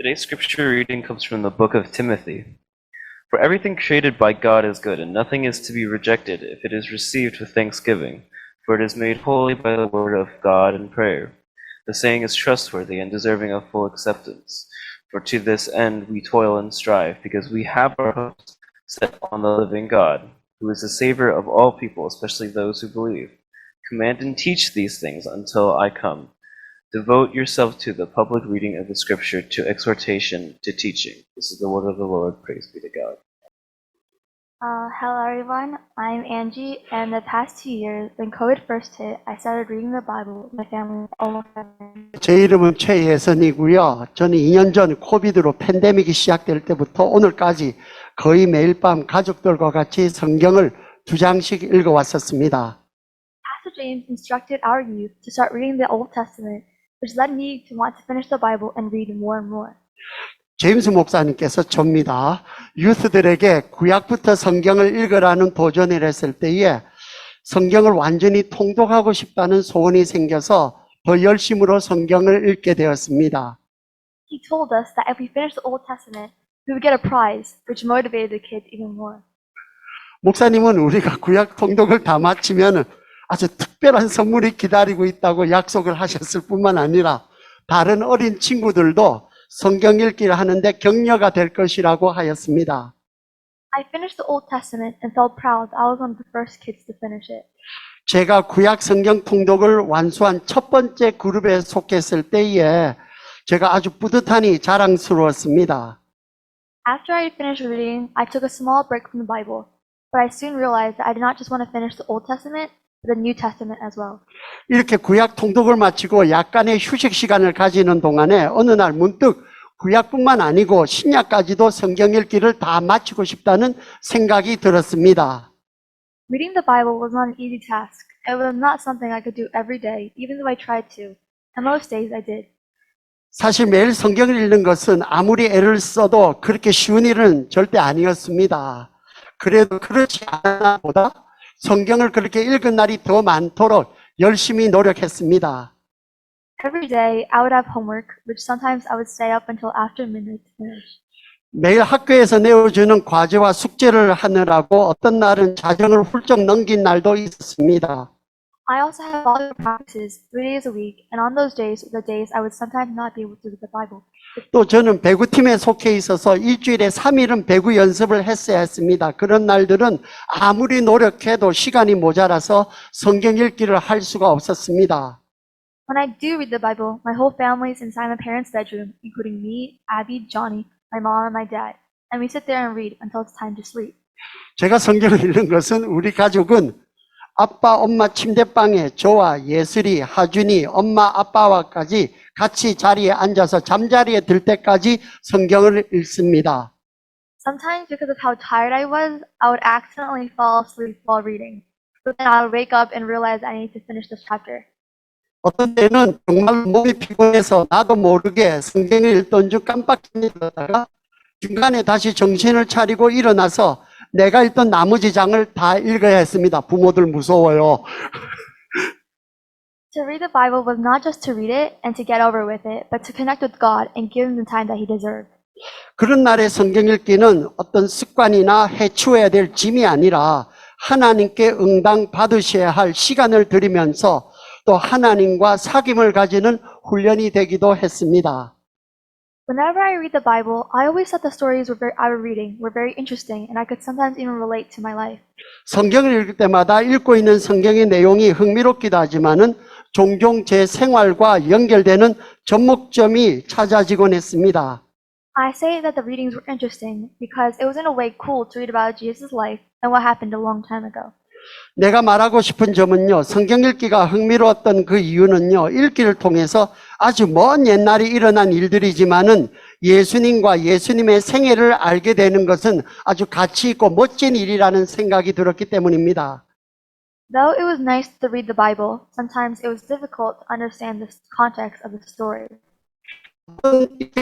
Today's scripture reading comes from the book of Timothy. For everything created by God is good, and nothing is to be rejected if it is received with thanksgiving, for it is made holy by the word of God and prayer. The saying is trustworthy and deserving of full acceptance. For to this end we toil and strive, because we have our hopes set on the living God, who is the Savior of all people, especially those who believe. Command and teach these things until I come. Devote yourself to the public reading of the scripture, to exhortation, to teaching. This is the word of the Lord. Praise be to God. Hello everyone, I'm Angie, and the past 2 years, when COVID first hit, I started reading the Bible with my family almost every day. 제 이름은 최예선이고요. 저는 2년 전 코비드로 팬데믹이 시작될 때부터 오늘까지 거의 매일 밤 가족들과 같이 성경을 2장씩 읽어왔었습니다. Pastor James instructed our youth to start reading the Old Testament, which led me to want to finish the Bible and read more and more. 제임스 목사님께서 접니다. 유스들에게 구약부터 성경을 읽으라는 도전을 했을 때에 성경을 완전히 통독하고 싶다는 소원이 생겨서 더 열심으로 성경을 읽게 되었습니다. He told us that if we finished the Old Testament, we would get a prize, which motivated the kids even more. 목사님은 우리가 구약 통독을 다 마치면 아주 특별한 선물이 기다리고 있다고 약속을 하셨을 뿐만 아니라 다른 어린 친구들도 성경 읽기를 하는데 격려가 될 것이라고 하였습니다. I finished the Old Testament and felt proud that I was one of the first kids to finish it. 제가 구약 성경 통독을 완수한 첫 번째 그룹에 속했을 때에 제가 아주 뿌듯하니 자랑스러웠습니다. After I had finished reading, I took a small break from the Bible, but I soon realized that I did not just want to finish the Old Testament, but the New Testament as well. 이렇게 구약 통독을 마치고 약간의 휴식 시간을 가지는 동안에 어느 날 문득 구약뿐만 아니고 신약까지도 성경 읽기를 다 마치고 싶다는 생각이 들었습니다. Reading the Bible was not an easy task. It was not something I could do every day, even though I tried to. And most days I did. 사실 매일 성경을 읽는 것은 아무리 애를 써도 그렇게 쉬운 일은 절대 아니었습니다. 그래도 그렇지 않아 보다 성경을 그렇게 읽은 날이 더 많도록 열심히 노력했습니다. Every day I would have homework, which sometimes I would stay up until after midnight to finish. 매일 학교에서 내어주는 과제와 숙제를 하느라고 어떤 날은 자정을 훌쩍 넘긴 날도 있었습니다. I also had volleyball practices 3 days a week, and on those days were the days I would sometimes not be able to read the Bible. 또 저는 배구팀에 속해 있어서 일주일에 3일은 배구 연습을 했어야 했습니다. 그런 날들은 아무리 노력해도 시간이 모자라서 성경 읽기를 할 수가 없었습니다. When I do read the Bible, my whole family is inside my parents' bedroom, including me, Abby, Johnny, my mom, and my dad, and we sit there and read until it's time to sleep. 제가 성경을 읽는 것은 우리 가족은 아빠, 엄마 침대방에 저와 예슬이, 하준이, 엄마, 아빠와까지 같이 자리에 앉아서 잠자리에 들 때까지 성경을 읽습니다. Sometimes because of how tired I was, I would accidentally fall asleep while reading. But then I would wake up and realize I need to finish this chapter. 어떤 때는 정말 몸이 피곤해서 나도 모르게 성경을 읽던 중 깜빡이 들었다가 중간에 다시 정신을 차리고 일어나서 내가 읽던 나머지 장을 다 읽어야 했습니다. 부모들 무서워요. To read the Bible was not just to read it and to get over with it, but to connect with God and give him the time that he deserved. 그런 날의 성경 읽기는 어떤 습관이나 해치워야 될 짐이 아니라 하나님께 응당 받으셔야 할 시간을 드리면서 또 하나님과 사귐을 가지는 훈련이 되기도 했습니다. Whenever I read the Bible, I always thought the stories I was reading were very interesting, and I could sometimes even relate to my life. 성경을 읽을 때마다 읽고 있는 성경의 내용이 흥미롭기도 하지만은 종종 제 생활과 연결되는 접목점이 찾아지곤 했습니다. I say that the readings were interesting because it was in a way cool to read about Jesus' life and what happened a long time ago. 내가 말하고 싶은 점은요, 성경 읽기가 흥미로웠던 그 이유는요, 읽기를 통해서 아주 먼 옛날에 일어난 일들이지만은 예수님과 예수님의 생애를 알게 되는 것은 아주 가치 있고 멋진 일이라는 생각이 들었기 때문입니다. Though it was nice to read the Bible, sometimes it was difficult to understand the context of the story.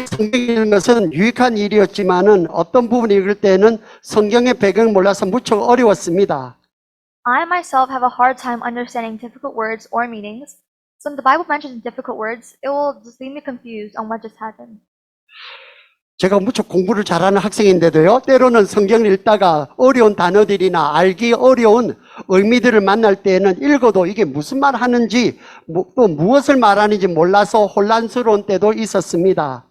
성경 읽는 것은 유익한 일이었지만은 어떤 부분 읽을 때는 성경의 배경을 몰라서 무척 어려웠습니다. I myself have a hard time understanding difficult words or meanings. So when the Bible mentions difficult words, it will just leave me confused on what just happened. 제가 무척 공부를 잘하는 학생인데도요, 때로는 성경을 읽다가 어려운 단어들이나 알기 어려운 의미들을 만날 때에는 읽어도 이게 무슨 말 하는지, 또 무엇을 말하는지 몰라서 혼란스러운 때도 있었습니다.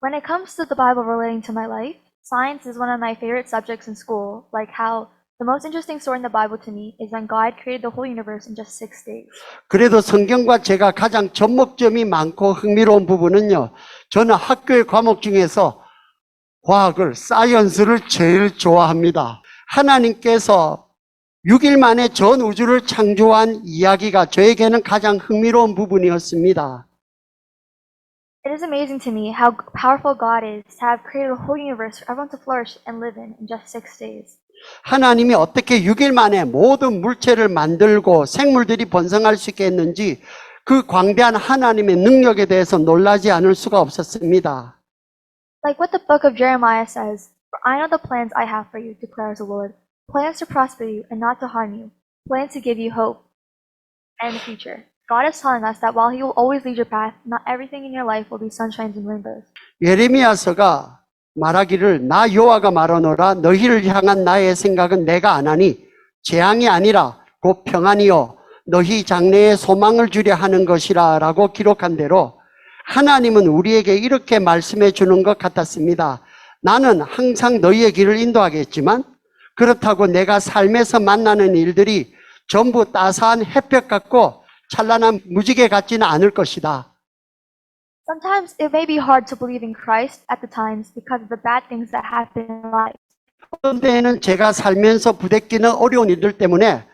When it comes to the Bible relating to my life, science is one of my favorite subjects in school, like how the most interesting story in the Bible to me is when God created the whole universe in just 6 days. 그래도 성경과 제가 가장 접목점이 많고 흥미로운 부분은요, 저는 학교의 과목 중에서 과학을, 사이언스를 제일 좋아합니다. 하나님께서 6일 만에 전 우주를 창조한 이야기가 저에게는 가장 흥미로운 부분이었습니다. It is amazing to me how powerful God is to have created a whole universe for everyone to flourish and live in just 6 days. 하나님이 어떻게 6일 만에 모든 물체를 만들고 생물들이 번성할 수 있게 했는지 그 광대한 하나님의 능력에 대해서 놀라지 않을 수가 없었습니다. Like what the book of Jeremiah says, "For I know the plans I have for you, declares the Lord, plans to prosper you and not to harm you, plans to give you hope and a future." God is telling us that while He will always lead your path, not everything in your life will be sunshines and rainbows. 예레미야서가 말하기를 나 여호와가 말하노라 너희를 향한 나의 생각은 내가 안 하니 재앙이 아니라 곧 평안이요 너희 장래에 소망을 주려 하는 것이라 라고 기록한 대로 하나님은 우리에게 이렇게 말씀해 주는 것 같았습니다. 나는 항상 너희의 길을 인도하겠지만 그렇다고 내가 삶에서 만나는 일들이 전부 따스한 햇볕 같고 찬란한 무지개 같지는 않을 것이다. Sometimes it may be hard to believe in Christ at the times because of the bad things that happen in life. 어떤 때에는 제가 살면서 부대끼는 어려운 일들 때문에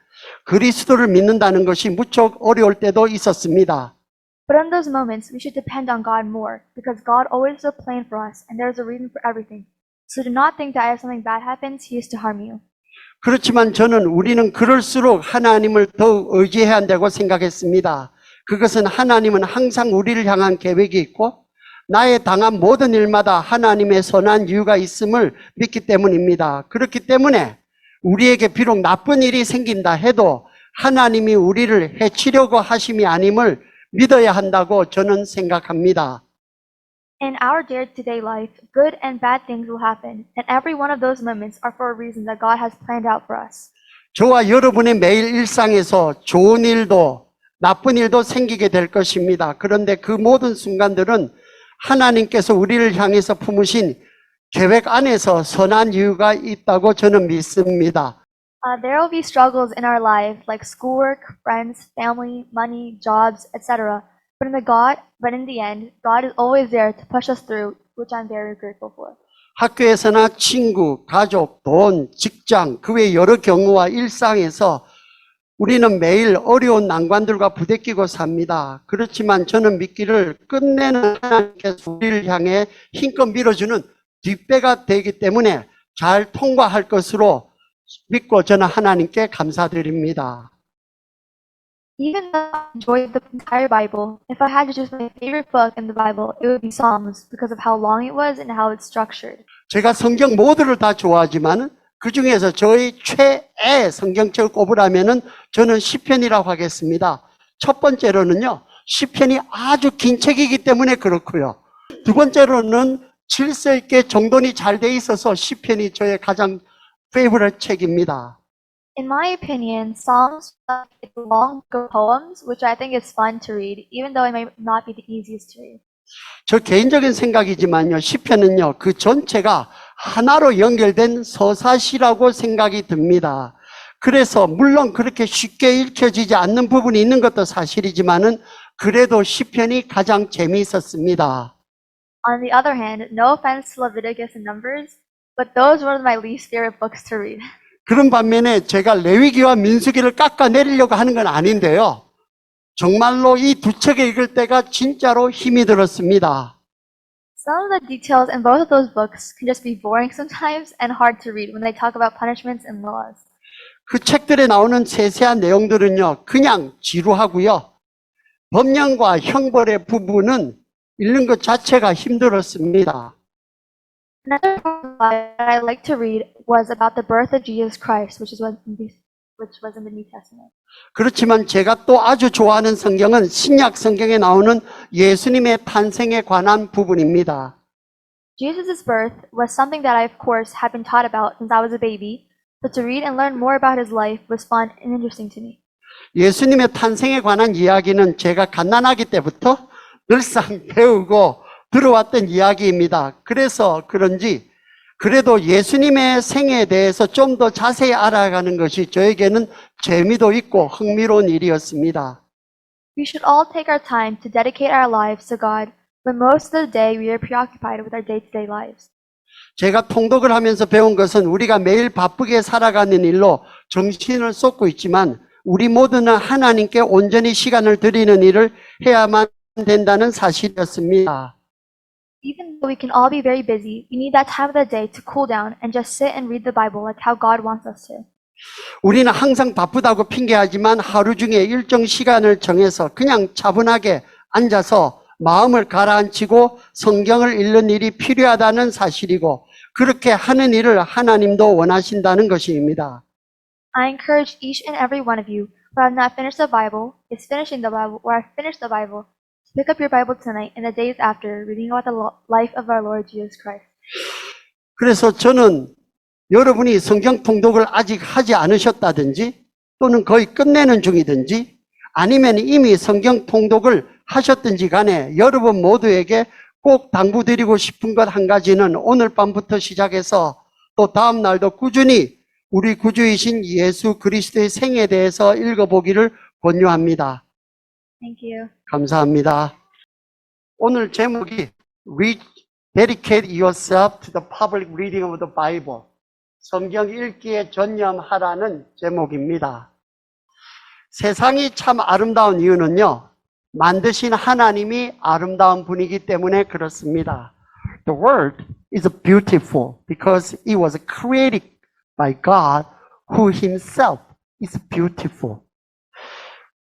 그리스도를 믿는다는 것이 무척 어려울 때도 있었습니다. But in those moments, we should depend on God more because God always has a plan for us and there is a reason for everything. So do not think that if something bad happens, He is to harm you. 그렇지만 우리는 그럴수록 하나님을 더욱 의지해야 한다고 생각했습니다. 그것은 하나님은 항상 우리를 향한 계획이 있고 나의 당한 모든 일마다 하나님의 선한 이유가 있음을 믿기 때문입니다. 그렇기 때문에 우리에게 비록 나쁜 일이 생긴다 해도 하나님이 우리를 해치려고 하심이 아님을 믿어야 한다고 저는 생각합니다. In our day-to-day life, good and bad things will happen, and every one of those moments are for a reason that God has planned out for us. 저와 여러분의 매일 일상에서 좋은 일도 나쁜 일도 생기게 될 것입니다. 그런데 그 모든 순간들은 하나님께서 우리를 향해서 품으신 계획 안에서 선한 이유가 있다고 저는 믿습니다. There will be struggles in our life like schoolwork, friends, family, money, jobs, etc. But in the end, God is always there to push us through, which I'm very grateful for. 학교에서나 친구, 가족, 돈, 직장, 그 외 여러 경우와 일상에서 우리는 매일 어려운 난관들과 부대끼고 삽니다. 그렇지만 저는 믿기를 끝내는 하나님께서 우리를 향해 힘껏 밀어주는 뒷배가 되기 때문에 잘 통과할 것으로 믿고 저는 하나님께 감사드립니다. Even though I enjoyed the entire Bible, if I had to choose my favorite book in the Bible, it would be Psalms because of how long it was and how it's structured. 제가 성경 모두를 다 좋아하지만 그 중에서 저의 최애 성경책을 꼽으라면은 저는 시편이라고 하겠습니다. 첫 번째로는요, 시편이 아주 긴 책이기 때문에 그렇고요. 두 번째로는 질서 있게 정돈이 잘 돼 있어서 시편이 저의 가장 favorite 책입니다. In my opinion, Psalms is a long book of poems, which I think is fun to read, even though it may not be the easiest to read. 저 개인적인 생각이지만요, 시편은요, 그 전체가 하나로 연결된 서사시라고 생각이 듭니다. 그래서 물론 그렇게 쉽게 읽혀지지 않는 부분이 있는 것도 사실이지만은 그래도 시편이 가장 재미있었습니다. On the other hand, no offense to Leviticus and Numbers, but those were my least favorite books to read. 그런 반면에 제가 레위기와 민수기를 깎아내리려고 하는 건 아닌데요. 정말로 이 두 책을 읽을 때가 진짜로 힘이 들었습니다. Some of the details in both of those books can just be boring sometimes and hard to read when they talk about punishments and laws. 그 책들에 나오는 세세한 내용들은요, 그냥 지루하고요. 법령과 형벌의 부분은 읽는 것 자체가 힘들었습니다. Another book that I like to read was about the birth of Jesus Christ, which was in the New Testament. 그렇지만 제가 또 아주 좋아하는 성경은 신약 성경에 나오는 예수님의 탄생에 관한 부분입니다. Jesus' birth was something that I, of course, had been taught about since I was a baby, but to read and learn more about his life was fun and interesting to me. 예수님의 탄생에 관한 이야기는 제가 갓난아기 때부터 늘상 배우고 들어왔던 이야기입니다. 그래서 그런지 그래도 예수님의 생애에 대해서 좀 더 자세히 알아가는 것이 저에게는 재미도 있고 흥미로운 일이었습니다. We should all take our time to dedicate our lives to God, but most of the day we are preoccupied with our day-to-day lives. 제가 통독을 하면서 배운 것은 우리가 매일 바쁘게 살아가는 일로 정신을 쏟고 있지만 우리 모두는 하나님께 온전히 시간을 드리는 일을 해야만 된다는 사실이었습니다. Even though we can all be very busy, we need that time of the day to cool down and just sit and read the Bible like how God wants us to. 우리는 항상 바쁘다고 핑계하지만 하루 중에 일정 시간을 정해서 그냥 차분하게 앉아서 마음을 가라앉히고 성경을 읽는 일이 필요하다는 사실이고 그렇게 하는 일을 하나님도 원하신다는 것입니다. I encourage each and every one of you who have not finished the Bible, is finishing the Bible, or have finished the Bible, to pick up your Bible tonight and the days after, reading about the life of our Lord Jesus Christ. 그래서 저는 여러분이 성경 통독을 아직 하지 않으셨다든지 또는 거의 끝내는 중이든지 아니면 이미 성경 통독을 하셨든지 간에 여러분 모두에게 꼭 당부드리고 싶은 것 한 가지는 오늘 밤부터 시작해서 또 다음 날도 꾸준히 우리 구주이신 예수 그리스도의 생에 대해서 읽어보기를 권유합니다. Thank you. 감사합니다. 오늘 제목이 Dedicate yourself to the public reading of the Bible. 성경 읽기에 전념하라는 제목입니다. 세상이 참 아름다운 이유는요, 만드신 하나님이 아름다운 분이기 때문에 그렇습니다. The world is beautiful because it was created by God who himself is beautiful.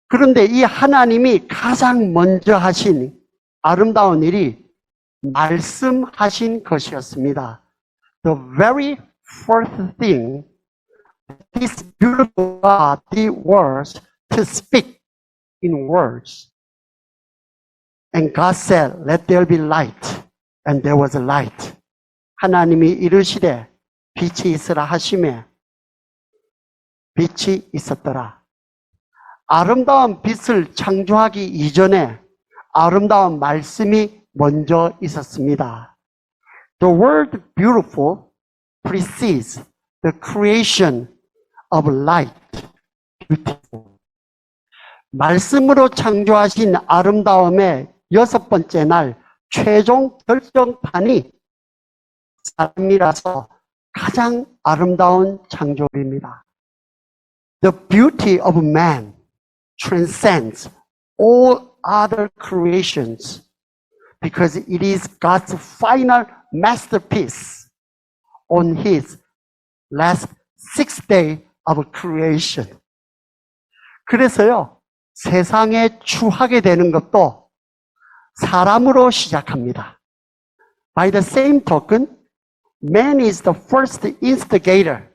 그런데 이 하나님이 가장 먼저 하신 아름다운 일이 말씀하신 것이었습니다. The very first thing this beautiful God did was to speak in words. And God said, let there be light. And there was a light. 하나님이 이르시되 빛이 있으라 하시매 빛이 있었더라. 아름다운 빛을 창조하기 이전에 아름다운 말씀이 먼저 있었습니다. The word beautiful precedes the creation of light. Beautiful. 말씀으로 창조하신 아름다움의 6번째 날 최종 결정판이 사람이라서 가장 아름다운 창조입니다. The beauty of man transcends all other creations because it is God's final masterpiece on his last 6th day of creation. 그래서요, 세상에 추하게 되는 것도 사람으로 시작합니다. By the same token, man is the first instigator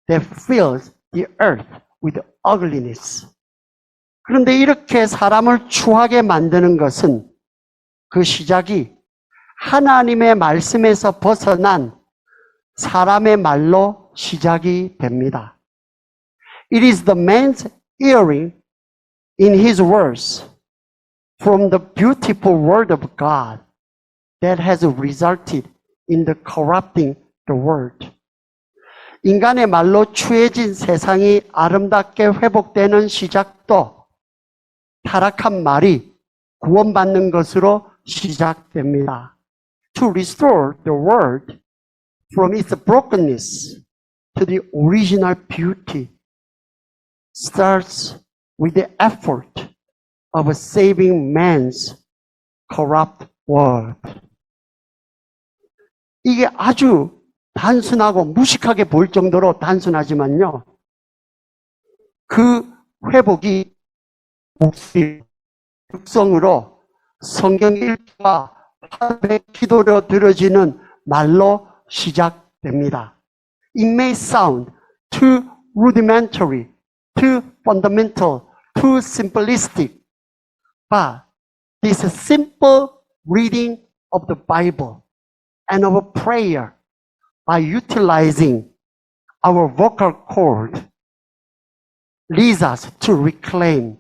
that fills the earth with ugliness. 그런데 이렇게 사람을 추하게 만드는 것은 그 시작이 하나님의 말씀에서 벗어난 사람의 말로 시작이 됩니다. It is the man's erring in his words from the beautiful word of God that has resulted in the corrupting the world. 인간의 말로 추해진 세상이 아름답게 회복되는 시작도 타락한 말이 구원받는 것으로 시작됩니다. To restore the world from its brokenness to the original beauty starts with the effort of saving man's corrupt world. 이게 아주 단순하고 무식하게 보일 정도로 단순하지만요. 그 회복이 목소리, 육성으로 성경 읽기와 화배 기도로 들어지는 말로 시작됩니다. It may sound too rudimentary, too fundamental, too simplistic, but this simple reading of the Bible and of prayer by utilizing our vocal cord leads us to reclaim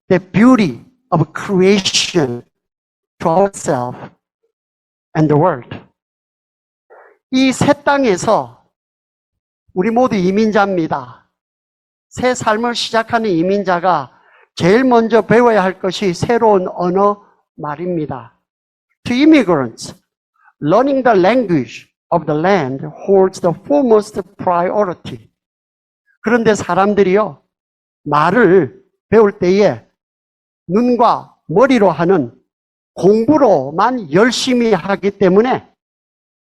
the beauty of creation to ourselves and the world. 이 새 땅에서 우리 모두 이민자입니다. 새 삶을 시작하는 이민자가 제일 먼저 배워야 할 것이 새로운 언어 말입니다. To immigrants, learning the language of the land holds the foremost priority. 그런데 사람들이요, 말을 배울 때에 눈과 머리로 하는 공부로만 열심히 하기 때문에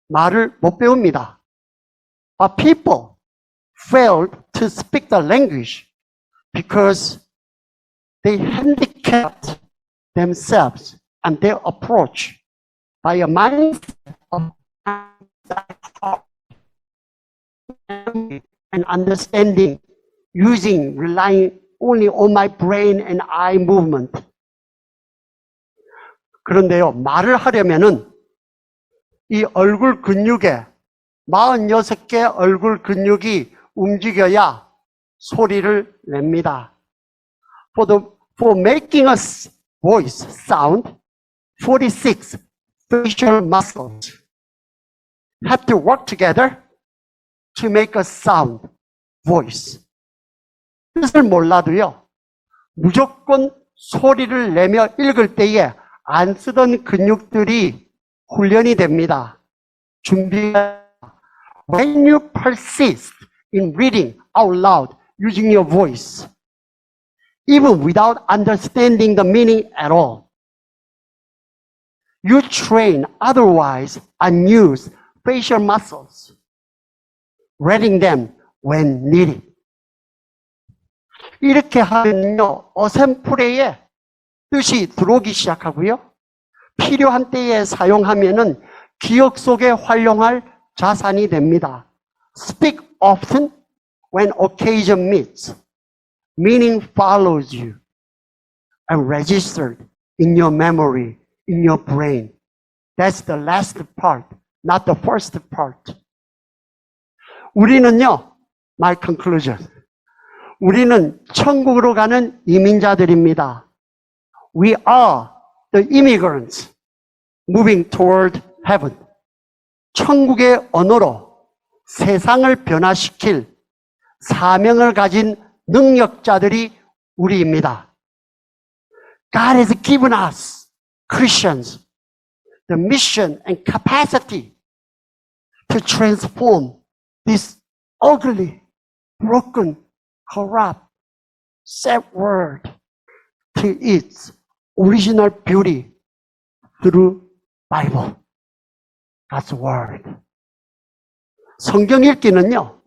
말을 못 배웁니다. But people failed to speak the language because they handicapped themselves and their approach by a mindset of and understanding relying only on my brain and eye movement. 그런데요, 말을 하려면은 이 얼굴 근육에 46개 얼굴 근육이 움직여야 소리를 냅니다. For making a voice sound, 46 facial muscles have to work together to make a sound voice. 뜻을 몰라도요, 무조건 소리를 내며 읽을 때에 안 쓰던 근육들이 훈련이 됩니다. When you persist in reading out loud using your voice, even without understanding the meaning at all, you train otherwise unused facial muscles, reading them when needed. 이렇게 하면요, 어셈프레의 뜻이 들어오기 시작하고요. 필요한 때에 사용하면은 기억 속에 활용할 자산이 됩니다. Speak often when occasion meets. Meaning follows you and registered in your memory, in your brain. That's the last part, not the first part. 우리는요, my conclusion. 우리는 천국으로 가는 이민자들입니다. We are the immigrants moving toward heaven. 천국의 언어로 세상을 변화시킬 사명을 가진 능력자들이 우리입니다. God has given us, Christians, the mission and capacity to transform this ugly, broken, corrupt, sad world to its original beauty through Bible, God's Word. 성경 읽기는요,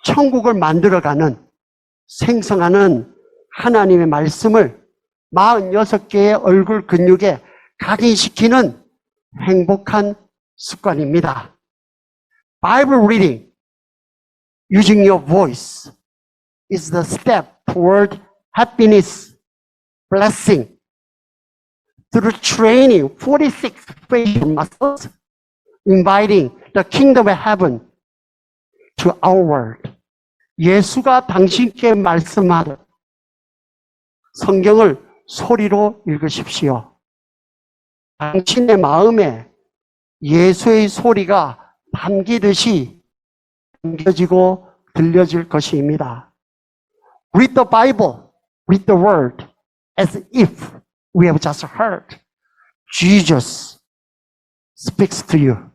천국을 만들어가는, 생성하는 하나님의 말씀을 46개의 얼굴 근육에 각인시키는 행복한 습관입니다. Bible reading using your voice is the step toward happiness, blessing. Through training 46 facial muscles, inviting the kingdom of heaven to our world. 예수가 당신께 말씀하듯 성경을 소리로 읽으십시오. 당신의 마음에 예수의 소리가 담기듯이 담겨지고 들려질 것입니다. Read the Bible, read the Word, as if we have just heard. Jesus speaks to you.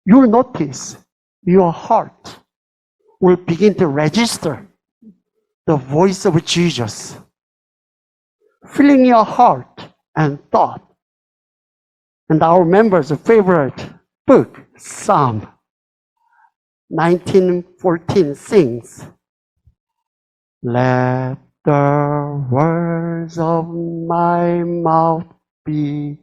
You'll notice your heart will begin to register the voice of Jesus, filling your heart and thought. And our members' favorite book, Psalm 19:14 sings, Let the words of my mouth be,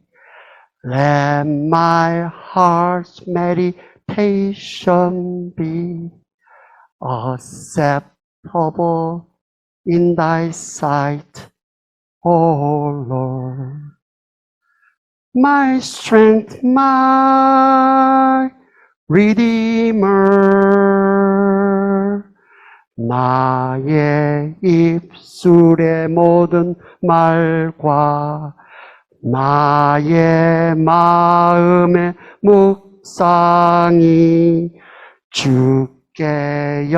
let my heart's meditation be acceptable in thy sight, O Lord. my strength, my Redeemer. 나의 입술의 모든 말과 나의 마음의 묵상이 주께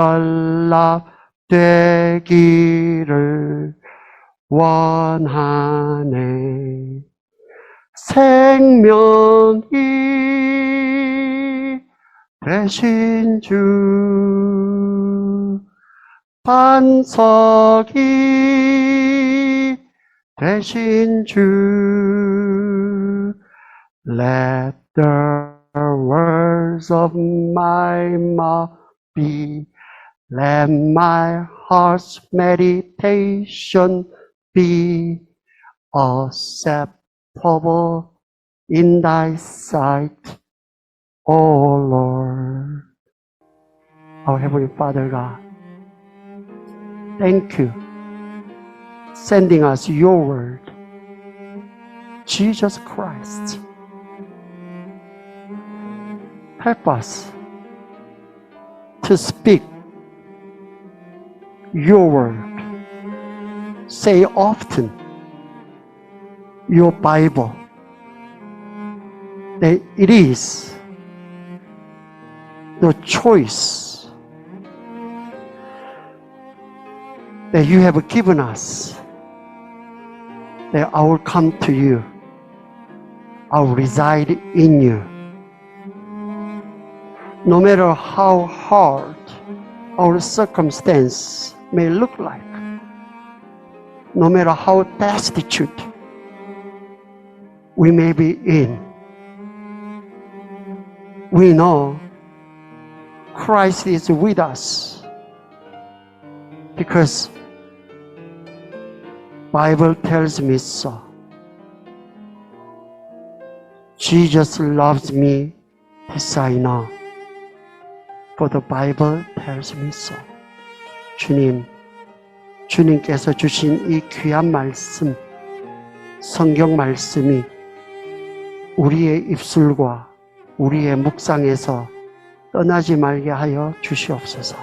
연락되기를 원하네. 생명이 되신 주, 반석이 되신 주, let the words of my mouth be, let my heart's meditation be acceptable in thy sight, O Lord. Our Heavenly Father God, thank you sending us your word, Jesus Christ. Help us to speak your word. Say often your Bible, that it is the choice that you have given us, that I will come to you, I will reside in you. No matter how hard our circumstance may look like, no matter how destitute we may be in, we know Christ is with us, because Bible tells me so. Jesus loves me, this I know, for the Bible tells me so. 주님께서 주신 이 귀한 말씀, 성경 말씀이 우리의 입술과 우리의 묵상에서 떠나지 말게 하여 주시옵소서.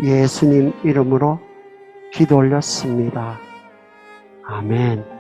예수님 이름으로 기도 올렸습니다. 아멘.